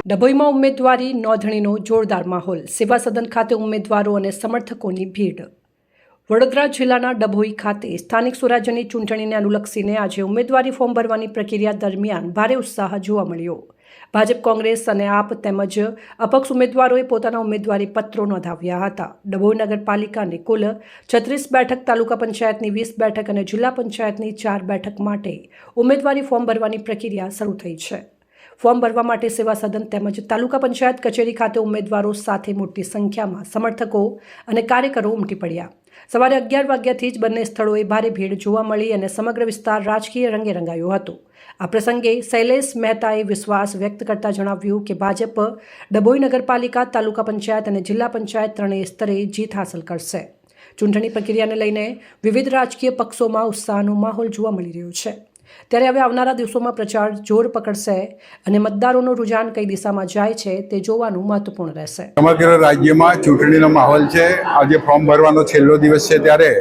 ડભોઈમાં ઉમેદવારી નોંધણીનો જોરદાર માહોલ. સેવા સદન ખાતે ઉમેદવારો અને સમર્થકોની ભીડ. વડોદરા જિલ્લાના ડભોઈ ખાતે સ્થાનિક સ્વરાજ્યની ચૂંટણીને અનુલક્ષીને આજે ઉમેદવારી ફોર્મ ભરવાની પ્રક્રિયા દરમિયાન ભારે ઉત્સાહ જોવા મળ્યો. ભાજપ, કોંગ્રેસ અને આપ તેમજ અપક્ષ ઉમેદવારોએ પોતાના ઉમેદવારી પત્રો નોંધાવ્યા હતા. ડભોઈ નગરપાલિકાની કુલ 36 બેઠક, તાલુકા પંચાયતની 20 બેઠક અને જિલ્લા પંચાયતની 4 બેઠક માટે ઉમેદવારી ફોર્મ ભરવાની પ્રક્રિયા શરૂ થઈ છે. ફોર્મ ભરવા માટે સેવા સદન તેમજ તાલુકા પંચાયત કચેરી ખાતે ઉમેદવારો સાથે મોટી સંખ્યામાં સમર્થકો અને કાર્યકરો ઉમટી પડ્યા. સવારે 11 વાગ્યાથી જ બંને સ્થળોએ ભારે ભીડ જોવા મળી અને સમગ્ર વિસ્તાર રાજકીય રંગે રંગાયો હતો. આ પ્રસંગે શૈલેષ મહેતાએ વિશ્વાસ વ્યક્ત કરતા જણાવ્યું કે ભાજપ ડભોઈ નગરપાલિકા, તાલુકા પંચાયત અને જિલ્લા પંચાયત ત્રણેય સ્તરે જીત હાંસલ કરશે. ચૂંટણી પ્રક્રિયાને લઈને વિવિધ રાજકીય પક્ષોમાં ઉત્સાહનો માહોલ જોવા મળી રહ્યો છે. ત્યારે હવે આવનારા દિવસોમાં પ્રચાર જોર પકડશે અને મતદારોનું રુઝાન કઈ દિશામાં જાય છે તે જોવાનું મહત્વપૂર્ણ રહેશે. સમગ્ર રાજ્યમાં ચૂંટણીનો માહોલ છે. આજે ફોર્મ ભરવાનો છેલ્લો દિવસ છે ત્યારે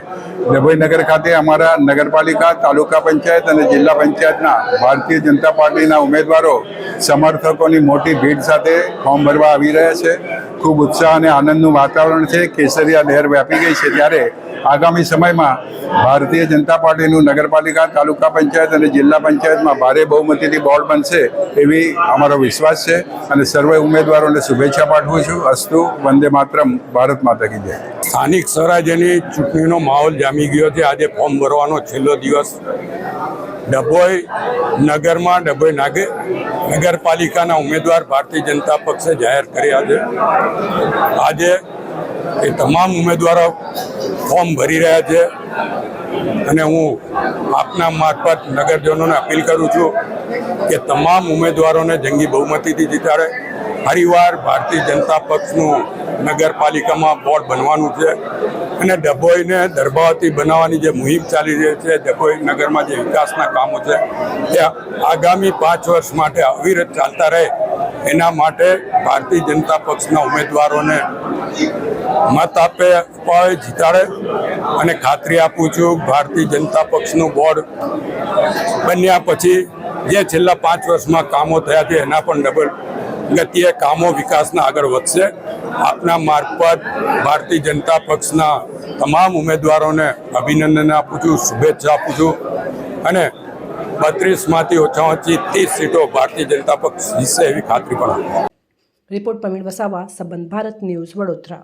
ડભોઈ નગર ખાતે અમારા નગરપાલિકા, તાલુકા પંચાયત અને જિલ્લા પંચાયતના ભારતીય જનતા પાર્ટીના ઉમેદવારો સમર્થકોની મોટી ભીડ સાથે ફોર્મ ભરવા આવી રહ્યા છે. ખૂબ ઉત્સાહ અને આનંદનું વાતાવરણ છે. કેસરિયા લહેર વ્યાપી ગઈ છે ત્યારે આગામી સમયમાં ભારતીય જનતા પાર્ટીનું નગરપાલિકા, તાલુકા પંચાયત અને જિલ્લા પંચાયતમાં ભારે બહુમતીથી બોર્ડ બનશે એવી અમારો વિશ્વાસ છે અને સર્વે ઉમેદવારોને શુભેચ્છા પાઠવું છું. અસ્તુ, વંદે માતરમ, ભારત માતા કી જય. સ્થાનિક સ્વરાજ્યની ચૂંટણીનો માહોલ જામી ગયો છે. આજે ફોર્મ ભરવાનો છેલ્લો દિવસ ડભોઈ નગરમાં ડભોઈ નગરપાલિકાના ઉમેદવાર ભારતીય જનતા પક્ષે જાહેર કર્યા છે. આજે એ તમામ ઉમેદવારો ફોર્મ ભરી રહ્યા છે અને હું આપના મારફત નગરજનોને અપીલ કરું છું કે તમામ ઉમેદવારોને જંગી બહુમતીથી જીતાડે. ફરીવાર ભારતીય જનતા પક્ષનું નગરપાલિકામાં બોર્ડ બનવાનું છે અને ડભોઈને દરબાવતી બનાવવાની જે મુહિમ ચાલી રહી છે, ડભોઈ નગરમાં જે વિકાસના કામો છે તે આગામી 5 વર્ષ માટે અવિરત ચાલતા રહે એના માટે ભારતીય જનતા પક્ષના ઉમેદવારોને મત આપે, જીતાડે અને ખાતરી આપું છું ભારતીય જનતા પક્ષનું બોર્ડ બન્યા પછી જે છેલ્લા 5 વર્ષમાં કામો થયા છે એના પણ ડબલ ગતિએ કામો વિકાસના આગળ વધશે. આપના મારફત ભારતીય જનતા પક્ષના તમામ ઉમેદવારોને અભિનંદન આપું છું, શુભેચ્છા આપું છું અને 32માંથી ઓછામાં ઓછી 30 સીટો ભારતીય જનતા પક્ષ જીતશે એવી ખાતરી પણ આપું. રિપોર્ટ પ્રવીણ વસાવા, સંબંધ ભારત ન્યૂઝ, વડોદરા.